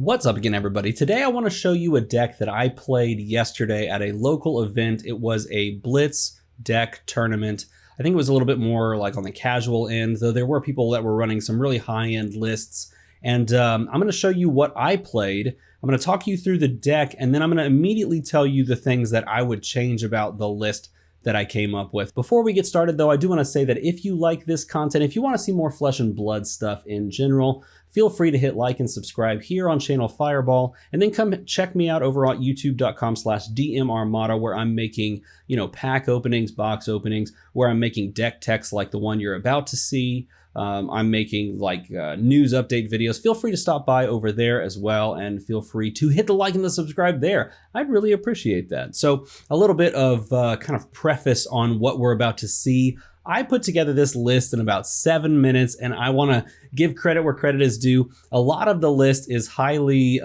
What's up again, everybody? Today I want to show you a deck that I played yesterday at a local event. It was a Blitz deck tournament. I think it was a little bit more like on the casual end, though there were people that were running some really high-end lists. And I'm going to show you what I played. I'm going to talk you through the deck, and then I'm going to immediately tell you the things that I would change about the list that I came up with. Before we get started though, I do want to say that if you like this content, if you want to see more Flesh and Blood stuff in general, feel free to hit like and subscribe here on Channel Fireball, and then come check me out over at youtube.com/DMArmada, where I'm making, pack openings, box openings, where I'm making deck techs like the one you're about to see. I'm making news update videos. Feel free to stop by over there as well, and feel free to hit the like and the subscribe there. I'd really appreciate that. So a little bit of kind of preface on what we're about to see. I put together this list in about 7 minutes, and I want to give credit where credit is due. A lot of the list is highly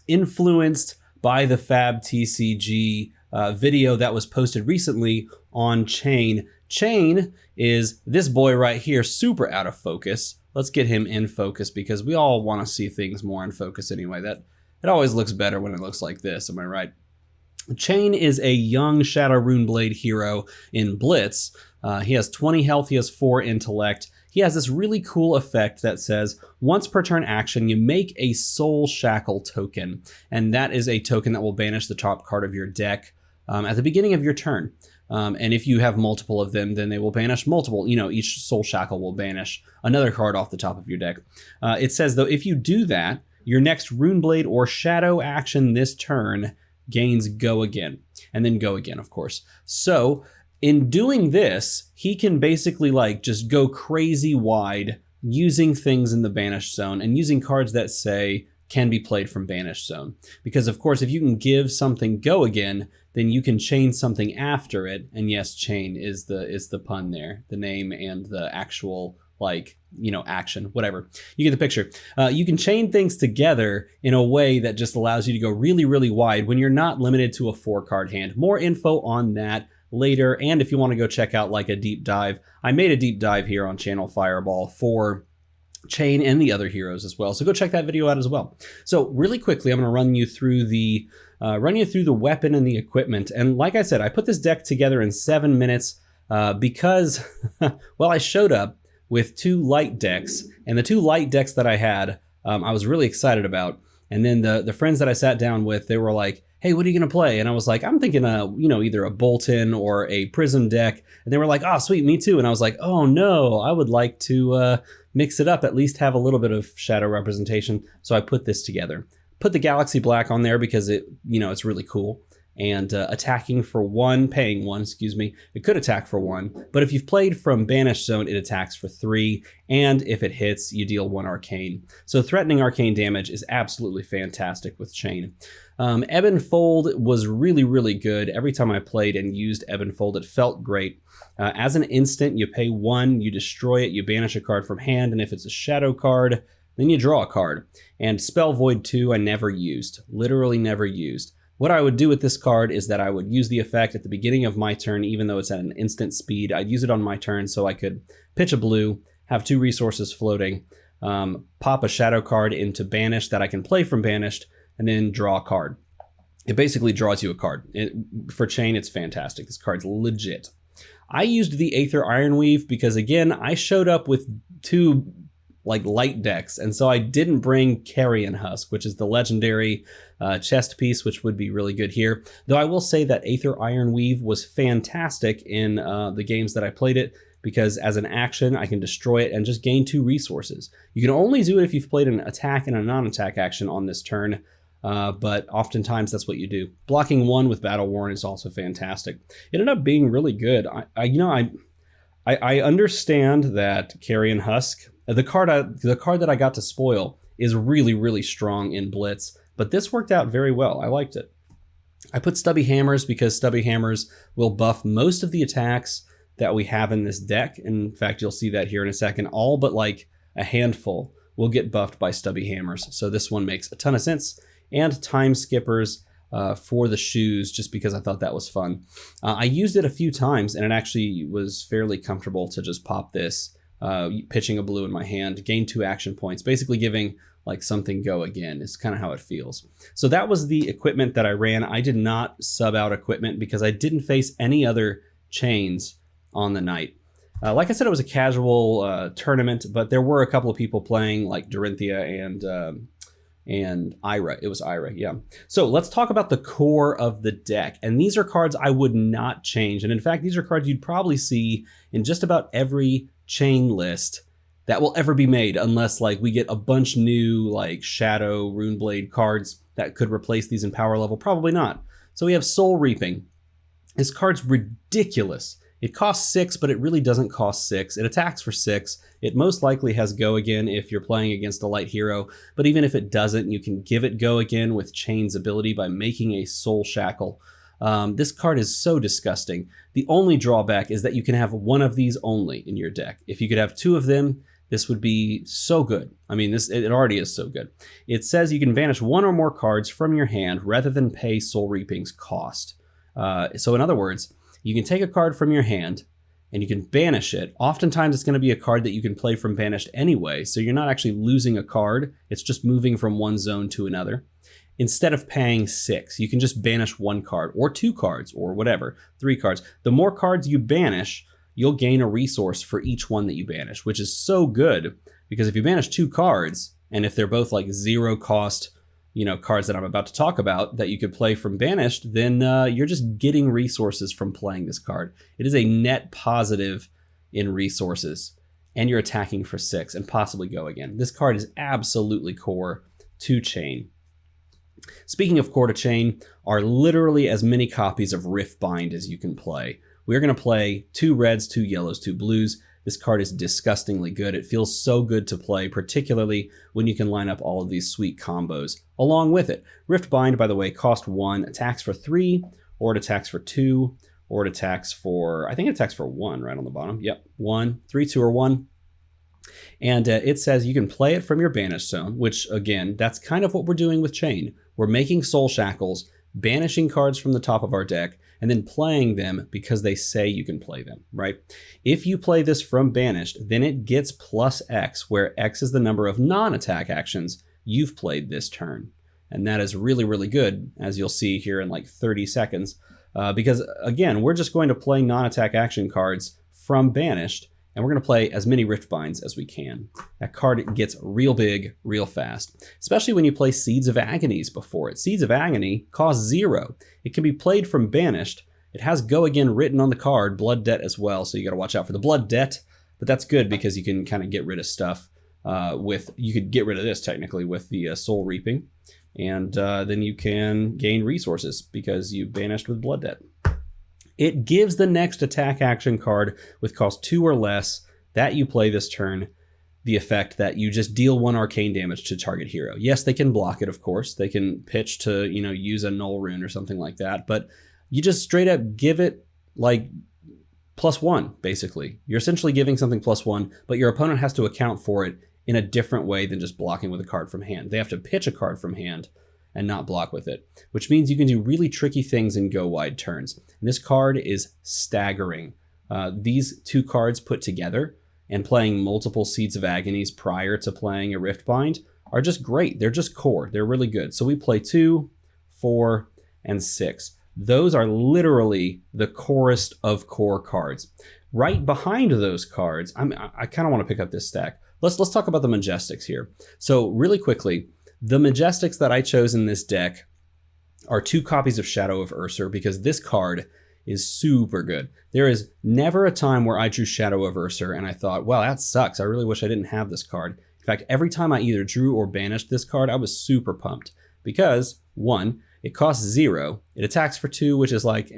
influenced by the Fab TCG video that was posted recently on Chain. Chain is this boy right here, super out of focus. Let's get him in focus because we all want to see things more in focus anyway. It always looks better when it looks like this, am I right? Chain is a young Shadow Runeblade hero in Blitz. He has 20 health, he has 4 intellect. He has this really cool effect that says, once per turn action, you make a Soul Shackle token. And that is a token that will banish the top card of your deck at the beginning of your turn. And if you have multiple of them, then they will banish multiple. Each Soul Shackle will banish another card off the top of your deck. It says, though, if you do that, your next Runeblade or Shadow action this turn gains Go Again. And then Go Again, of course. So in doing this, he can basically just go crazy wide using things in the Banished Zone and using cards that say can be played from Banished Zone. Because of course, if you can give something Go Again, then you can chain something after it. And yes, chain is the pun there, the name and the actual action, whatever. You get the picture. You can chain things together in a way that just allows you to go really, really wide when you're not limited to a 4-card hand. More info on that later. And if you want to go check out a deep dive, I made a deep dive here on Channel Fireball for Chain and the other heroes as well. So go check that video out as well. So really quickly, I'm going to run you through the weapon and the equipment. And like I said, I put this deck together in 7 minutes because, well, I showed up with 2 light decks, and the 2 light decks that I had, I was really excited about. And then the friends that I sat down with, they were like, hey, what are you going to play? And I was like, I'm thinking, either a Boltyn or a Prism deck. And they were like, oh, sweet, me too. And I was like, oh no, I would like to mix it up, at least have a little bit of shadow representation. So I put this together. Put the Galaxy Black on there because it's really cool. And attacking for 1, paying 1, excuse me. It could attack for 1, but if you've played from Banished Zone, it attacks for 3, and if it hits, you deal 1 arcane. So threatening arcane damage is absolutely fantastic with Chain. Ebb and Fold was really, really good. Every time I played and used Ebb and Fold, it felt great. As an instant, you pay 1, you destroy it, you banish a card from hand, and if it's a shadow card, then you draw a card. And Spell Void 2, I never used, literally never used. What I would do with this card is that I would use the effect at the beginning of my turn, even though it's at an instant speed. I'd use it on my turn so I could pitch a blue, have 2 resources floating, pop a shadow card into Banish that I can play from Banished, and then draw a card. It basically draws you a card. For Chain, it's fantastic. This card's legit. I used the Aether Ironweave because, again, I showed up with 2 light decks, and so I didn't bring Carrion Husk, which is the legendary chest piece, which would be really good here. Though I will say that Aether Ironweave was fantastic in the games that I played it, because as an action, I can destroy it and just gain 2 resources. You can only do it if you've played an attack and a non-attack action on this turn, but oftentimes that's what you do. Blocking 1 with Battle Worn is also fantastic. It ended up being really good. I understand that Carrion Husk, the card that I got to spoil, is really, really strong in Blitz, but this worked out very well. I liked it. I put Stubby Hammers because Stubby Hammers will buff most of the attacks that we have in this deck. In fact, you'll see that here in a second. All but a handful will get buffed by Stubby Hammers. So this one makes a ton of sense. And Time Skippers for the shoes, just because I thought that was fun. I used it a few times, and it actually was fairly comfortable to just pop this pitching a blue in my hand, gain 2 action points, basically giving like something go again is kind of how it feels. So that was the equipment that I ran. I did not sub out equipment because I didn't face any other chains on the night. Like I said, it was a casual tournament, but there were a couple of people playing like Dorinthia and Ira. It was Ira, yeah. So let's talk about the core of the deck. And these are cards I would not change. And in fact, these are cards you'd probably see in just about every chain list that will ever be made, unless like we get a bunch new like Shadow, Runeblade cards that could replace these in power level. Probably not. So we have Soul Reaping. This card's ridiculous. It costs 6, but it really doesn't cost 6. It attacks for 6. It most likely has Go Again if you're playing against a light hero, but even if it doesn't, you can give it Go Again with Chain's ability by making a Soul Shackle. This card is so disgusting. The only drawback is that you can have one of these only in your deck. If you could have 2 of them, this would be so good. I mean, it already is so good. It says you can banish 1 or more cards from your hand rather than pay Soul Reaping's cost. So in other words, you can take a card from your hand and you can banish it. Oftentimes it's going to be a card that you can play from banished anyway, so you're not actually losing a card. It's just moving from one zone to another. Instead of paying 6, you can just banish 1 card or 2 cards or whatever, 3 cards. The more cards you banish, you'll gain a resource for each one that you banish, which is so good because if you banish 2 cards, and if they're both like 0 cost, cards that I'm about to talk about that you could play from banished, then you're just getting resources from playing this card. It is a net positive in resources, and you're attacking for 6 and possibly Go Again. This card is absolutely core to Chain. Speaking of core to Chain, are literally as many copies of Riftbind as you can play. We're going to play 2 reds, 2 yellows, 2 blues. This card is disgustingly good. It feels so good to play, particularly when you can line up all of these sweet combos along with it. Riftbind, by the way, costs 1, attacks for 3, or it attacks for 2, or it attacks for, I think it attacks for 1 right on the bottom. Yep, 1, 3, 2, or 1. And it says you can play it from your Banish Zone, which again, that's kind of what we're doing with Chain. We're making Soul Shackles, banishing cards from the top of our deck, and then playing them because they say you can play them, right? If you play this from banished, then it gets plus X, where X is the number of non-attack actions you've played this turn. And that is really, really good, as you'll see here in like 30 seconds, because again, we're just going to play non-attack action cards from banished, and we're going to play as many Riftbinds as we can. That card gets real big, real fast, especially when you play Seeds of Agonies before it. Seeds of Agony costs 0. It can be played from banished. It has Go Again written on the card, Blood Debt as well, so you got to watch out for the Blood Debt, but that's good because you can kind of get rid of stuff you could get rid of this technically with the Soul Reaping, and then you can gain resources because you banished with Blood Debt. It gives the next attack action card with cost 2 or less that you play this turn the effect that you just deal 1 arcane damage to target hero. Yes, they can block it, of course. They can pitch to, use a null rune or something like that, but you just straight up give it like +1, basically. You're essentially giving something +1, but your opponent has to account for it in a different way than just blocking with a card from hand. They have to pitch a card from hand and not block with it, which means you can do really tricky things in go wide turns. And this card is staggering. These 2 cards put together and playing multiple Seeds of Agonies prior to playing a Riftbind are just great. They're just core. They're really good. So we play 2, 4, and 6. Those are literally the corest of core cards. Right behind those cards, I kind of want to pick up this stack. Let's talk about the Majestics here. So really quickly, the Majestics that I chose in this deck are 2 copies of Shadow of Ursur because this card is super good. There is never a time where I drew Shadow of Ursur and I thought, wow, that sucks. I really wish I didn't have this card. In fact, every time I either drew or banished this card, I was super pumped because 1, it costs 0. It attacks for 2, which is like,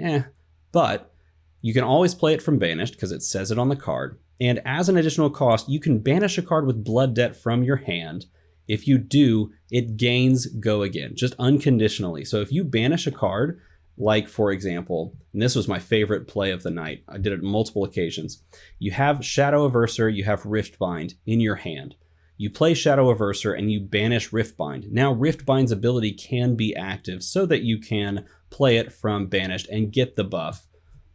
but you can always play it from banished because it says it on the card. And as an additional cost, you can banish a card with Blood Debt from your hand. If you do, it gains Go Again, just unconditionally. So if you banish a card, like for example, and this was my favorite play of the night, I did it on multiple occasions. You have Shadow of Ursur, you have Riftbind in your hand. You play Shadow of Ursur and you banish Riftbind. Now Riftbind's ability can be active so that you can play it from banished and get the buff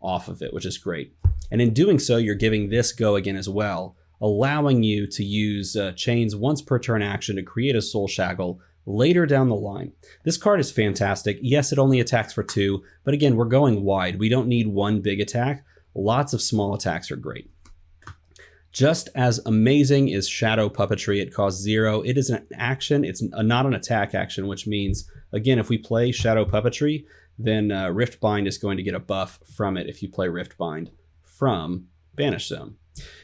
off of it, which is great. And in doing so, you're giving this Go Again as well allowing you to use Chain's once per turn action to create a Soul Shackle later down the line. This card is fantastic. Yes, it only attacks for 2, but again, we're going wide. We don't need one big attack. Lots of small attacks are great. Just as amazing is Shadow Puppetry. It costs 0. It is an action. It's not an attack action, which means, again, if we play Shadow Puppetry, then Rift Bind is going to get a buff from it if you play Rift Bind from Banish Zone.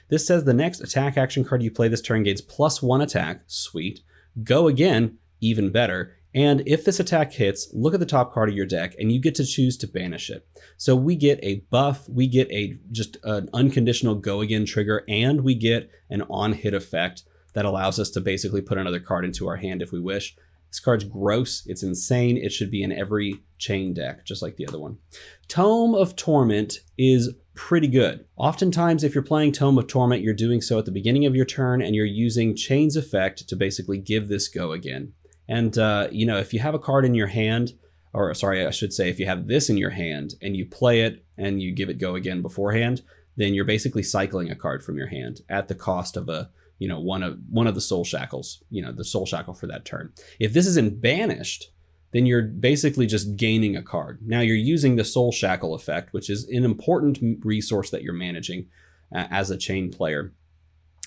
This says the next attack action card you play this turn gains +1 attack. Sweet. Go again, even better. And if this attack hits, look at the top card of your deck and you get to choose to banish it. So we get a buff, we get just an unconditional go again trigger, and we get an on-hit effect that allows us to basically put another card into our hand if we wish. This card's gross, it's insane, it should be in every Chain deck, just like the other one. Tome of Torment is pretty good. Oftentimes, if you're playing Tome of Torment, you're doing so at the beginning of your turn and you're using Chain's effect to basically give this go again. And, you know, if you have a card in your hand, or sorry, I should say, if you have this in your hand and you play it and you give it go again beforehand, then you're basically cycling a card from your hand at the cost of a, you know, one of the Soul Shackles, you know, the Soul Shackle for that turn. If this isn't banished, then you're basically just gaining a card. Now you're using the Soul Shackle effect, which is an important resource that you're managing as a Chain player.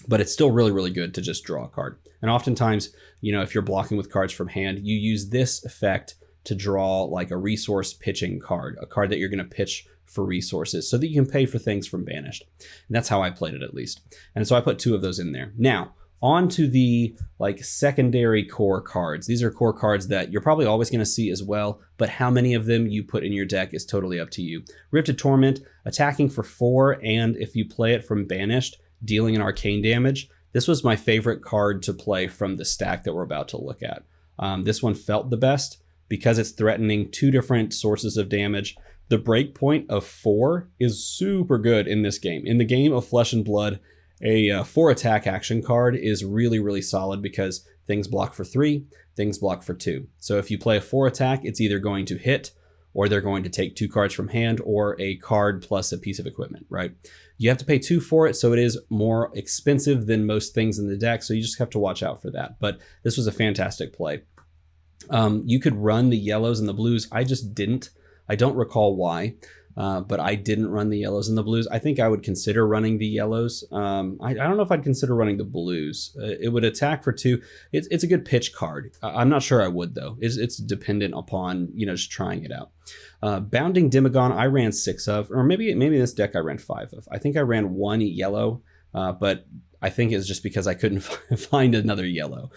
But it's still really, really good to just draw a card. And oftentimes, you know, if you're blocking with cards from hand, you use this effect to draw like a resource pitching card, a card that you're going to pitch for resources so that you can pay for things from Banished. And that's how I played it, at least. And so I put 2 of those in there. Now, on to the like secondary core cards. These are core cards that you're probably always going to see as well, but how many of them you put in your deck is totally up to you. Rifted Torment, attacking for 4, and if you play it from Banished, dealing an arcane damage. This was my favorite card to play from the stack that we're about to look at. This one felt the best because it's threatening 2 different sources of damage. The breakpoint of 4 is super good in this game. In the game of Flesh and Blood, a 4 attack action card is really, really solid because things block for 3, things block for 2. So if you play a 4 attack, it's either going to hit, or they're going to take 2 cards from hand, or a card plus a piece of equipment, right? You have to pay 2 for it, so it is more expensive than most things in the deck, so you just have to watch out for that. But this was a fantastic play. You could run the yellows and the blues. I just didn't. I don't recall why, but I didn't run the yellows and the blues. I think I would consider running the yellows. I don't know if I'd consider running the blues. It would attack for 2. It's a good pitch card. I'm not sure I would, though. It's dependent upon, you know, just trying it out. Bounding Demagon, I ran 6 of, or maybe in this deck I ran 5 of. I think I ran 1 yellow, but I think it's just because I couldn't find another yellow.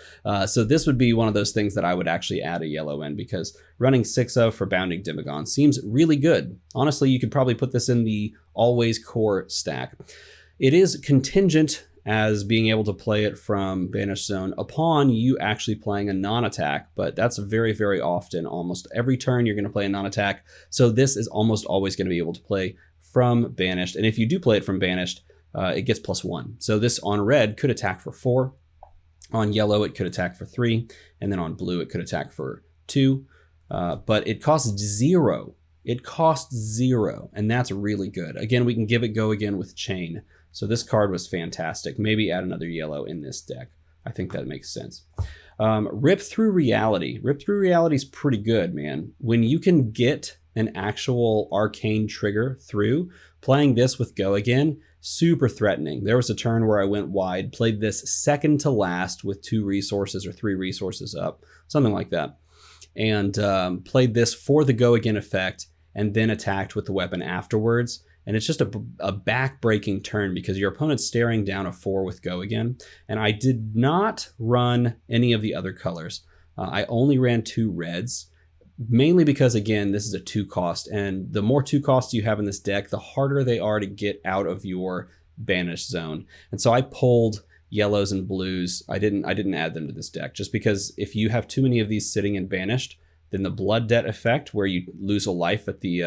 So this would be one of those things that I would actually add a yellow in, because running 6 of for Bounding Demagon seems really good. Honestly, you could probably put this in the always core stack. It is contingent as being able to play it from Banished Zone upon you actually playing a non-attack, but that's very, very often. Almost every turn you're going to play a non-attack, so this is almost always going to be able to play from Banished. And if you do play it from Banished, it gets +1. So this on red could attack for 4, on yellow it could attack for 3, and then on blue it could attack for 2, but it costs 0. It costs 0, and that's really good. Again, we can give it go again with Chain. So this card was fantastic. Maybe add another yellow in this deck. I think that makes sense. Rip Through Reality. Rip Through Reality is pretty good, man. When you can get an actual arcane trigger through, playing this with go again, super threatening. There was a turn where I went wide, played this second to last with 2 resources or 3 resources up, something like that, and played this for the go again effect, and then attacked with the weapon afterwards. And it's just a back-breaking turn because your opponent's staring down a 4 with go again. And I did not run any of the other colors. I only ran 2 reds, mainly because, again, this is a 2 cost. And the more 2 costs you have in this deck, the harder they are to get out of your Banished Zone. And so I pulled yellows and blues. I didn't add them to this deck, just because if you have too many of these sitting in Banished, then the Blood Debt effect, where you lose a life at the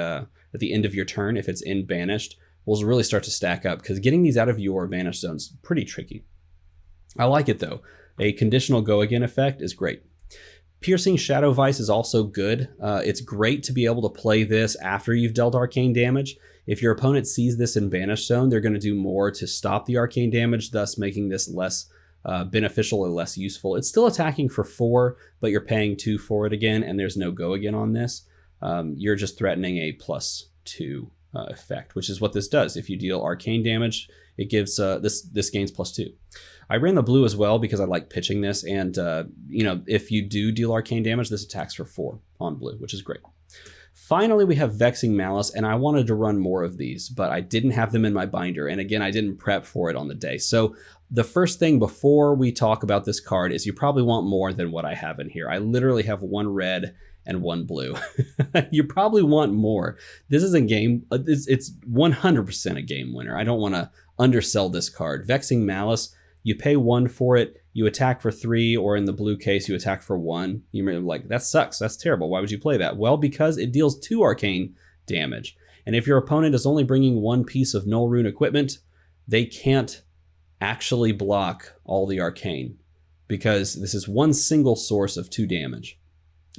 end of your turn if it's in Banished, will really start to stack up, because getting these out of your Banished Zone is pretty tricky. I like it, though. A conditional go again effect is great. Piercing Shadow Vice is also good. It's great to be able to play this after you've dealt arcane damage. If your opponent sees this in Banished Zone, they're going to do more to stop the arcane damage, thus making this less beneficial or less useful. It's still attacking for 4, but you're paying 2 for it again, and there's no go again on this. You're just threatening a +2 effect, which is what this does. If you deal arcane damage, it gives this gains +2. I ran the blue as well because I like pitching this, and if you do deal arcane damage, this attacks for 4 on blue, which is great. Finally, we have Vexing Malice, and I wanted to run more of these, but I didn't have them in my binder, and again, I didn't prep for it on the day. So the first thing before we talk about this card is you probably want more than what I have in here. I literally have 1 red and 1 blue. You probably want more. This is a game, it's 100% a game winner. I don't want to undersell this card. Vexing Malice, you pay 1 for it, you attack for 3, or in the blue case, you attack for 1. You're like, that sucks, that's terrible, why would you play that? Well, because it deals 2 arcane damage. And if your opponent is only bringing 1 piece of Null Rune equipment, they can't actually block all the arcane, because this is 1 single source of 2 damage.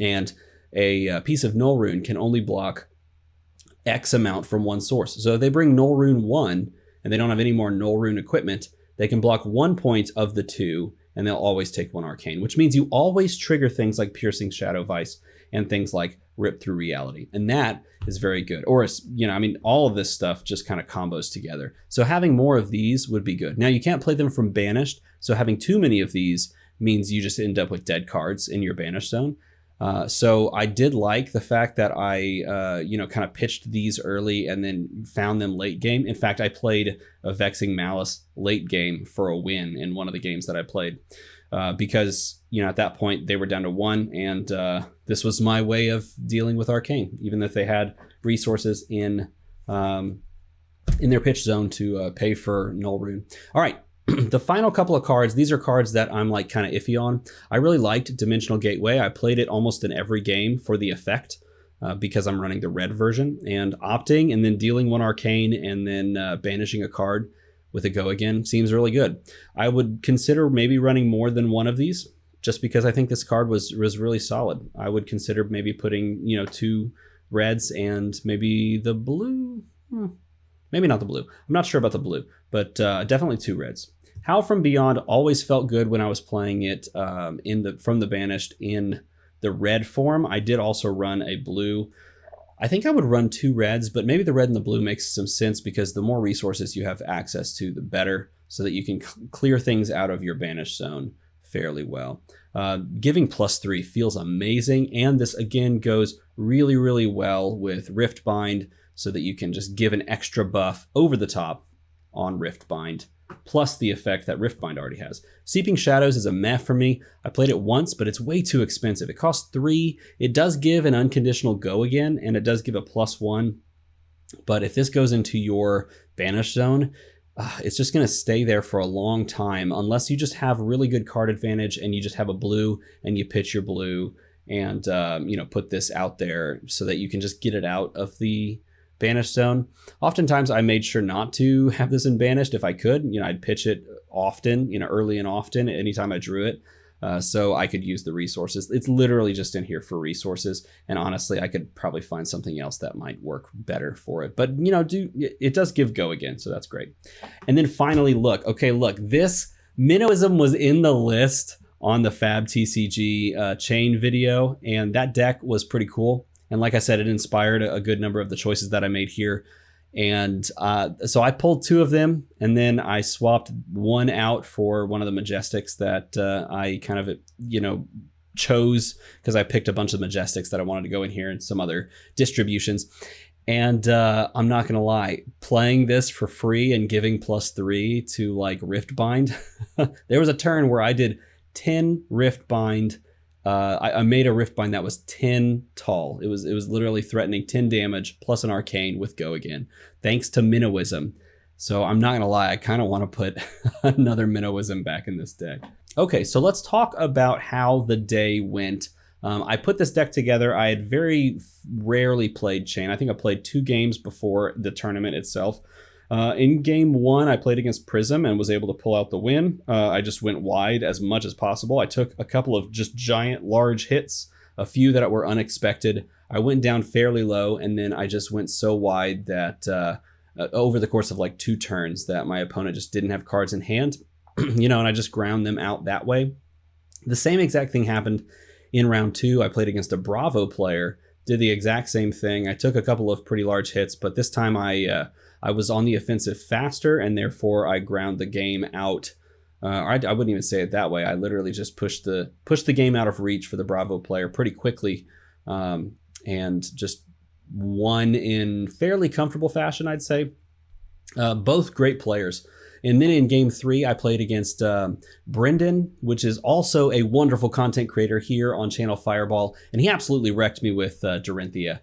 And a piece of Null Rune can only block X amount from 1 source. So if they bring Null Rune 1, and they don't have any more Null Rune equipment, they can block 1 point of the 2, and they'll always take 1 arcane, which means you always trigger things like Piercing Shadow Vice and things like Rip Through Reality. And that is very good. Or, all of this stuff just kind of combos together. So having more of these would be good. Now, you can't play them from Banished, so having too many of these means you just end up with dead cards in your Banished Zone. So I did like the fact that I, kind of pitched these early and then found them late game. In fact, I played a Vexing Malice late game for a win in one of the games that I played, because, at that point they were down to 1, and this was my way of dealing with arcane, even if they had resources in their pitch zone to pay for Null Rune. All right. The final couple of cards, these are cards that I'm like kind of iffy on. I really liked Dimensional Gateway. I played it almost in every game for the effect, because I'm running the red version, and opting and then dealing 1 arcane and then banishing a card with a go again seems really good. I would consider maybe running more than 1 of these, just because I think this card was really solid. I would consider maybe putting 2 reds and maybe the blue. Maybe not the blue. I'm not sure about the blue, but definitely 2 reds. Howl from Beyond always felt good when I was playing it from the Banished in the red form. I did also run a blue. I think I would run 2 reds, but maybe the red and the blue makes some sense, because the more resources you have access to, the better, so that you can clear things out of your Banished Zone fairly well. Giving +3 feels amazing, and this again goes really, really well with Riftbind, so that you can just give an extra buff over the top on Riftbind, plus the effect that Riftbind already has. Seeping Shadows is a meh for me. I played it once, but it's way too expensive. It costs 3. It does give an unconditional go again, and it does give a +1. But if this goes into your Banished Zone, it's just going to stay there for a long time, unless you just have really good card advantage and you just have a blue and you pitch your blue and put this out there so that you can just get it out of the Banished Zone. Oftentimes I made sure not to have this in Banished if I could. I'd pitch it often, early and often, anytime I drew it, so I could use the resources. It's literally just in here for resources, and honestly, I could probably find something else that might work better for it. But, it does give go again, so that's great. And then finally, look, this Minnowism was in the list on the Fab TCG chain video, and that deck was pretty cool. And like I said, it inspired a good number of the choices that I made here. And so I pulled 2 of them, and then I swapped 1 out for one of the Majestics that I kind of, chose, because I picked a bunch of Majestics that I wanted to go in here and some other distributions. And I'm not going to lie, playing this for free and giving +3 to like Riftbind, there was a turn where I did 10 Riftbind. I made a Riftbind that was 10 tall. It was literally threatening 10 damage plus an arcane with go again, thanks to Minnowism. So I'm not going to lie, I kind of want to put another Minnowism back in this deck. Okay, so let's talk about how the day went. I put this deck together. I had very rarely played Chain. I think I played 2 games before the tournament itself. In game 1, I played against Prism and was able to pull out the win. I just went wide as much as possible. I took a couple of just giant, large hits, a few that were unexpected. I went down fairly low, and then I just went so wide that over the course of like 2 turns that my opponent just didn't have cards in hand, and I just ground them out that way. The same exact thing happened in round 2. I played against a Bravo player, did the exact same thing. I took a couple of pretty large hits, but this time I was on the offensive faster, and therefore I ground the game out. I wouldn't even say it that way. I literally just pushed the game out of reach for the Bravo player pretty quickly, and just won in fairly comfortable fashion, I'd say. Both great players. And then in game 3, I played against Brendan, which is also a wonderful content creator here on Channel Fireball, and he absolutely wrecked me with Dorinthia.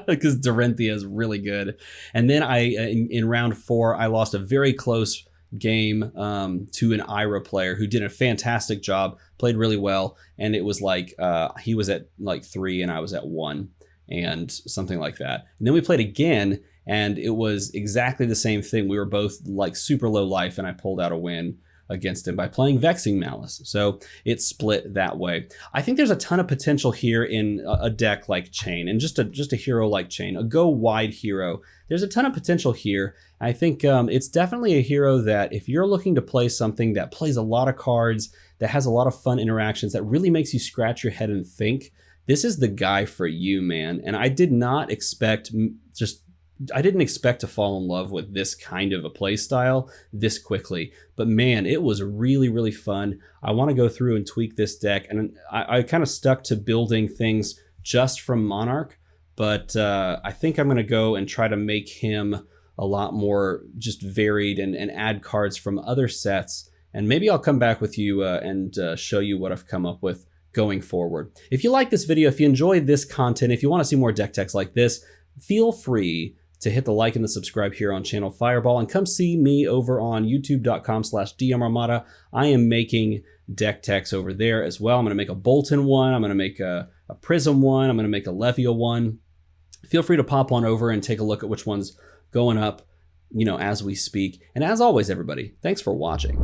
Because Dorinthia is really good. And then in round 4, I lost a very close game to an Ira player who did a fantastic job, played really well, and it was like he was at like 3 and I was at 1 and something like that. And then we played again, and it was exactly the same thing. We were both like super low life, and I pulled out a win against him by playing Vexing Malice. So it split that way. I think there's a ton of potential here in a deck like Chane, and just a hero like Chane, a go wide hero. There's a ton of potential here. I think it's definitely a hero that if you're looking to play something that plays a lot of cards, that has a lot of fun interactions, that really makes you scratch your head and think, this is the guy for you, man. And I did not expect I didn't expect to fall in love with this kind of a play style this quickly, but man, it was really, really fun. I want to go through and tweak this deck, and I kind of stuck to building things just from Monarch, but I think I'm going to go and try to make him a lot more just varied and add cards from other sets, and maybe I'll come back with you and show you what I've come up with going forward. If you like this video, if you enjoyed this content, if you want to see more deck techs like this, feel free to hit the like and the subscribe here on Channel Fireball, and come see me over on youtube.com/DMArmada. I am making deck techs over there as well. I'm going to make a Boltyn one. I'm going to make a Prism one. I'm going to make a Levia one. Feel free to pop on over and take a look at which one's going up, as we speak. And as always, everybody, thanks for watching.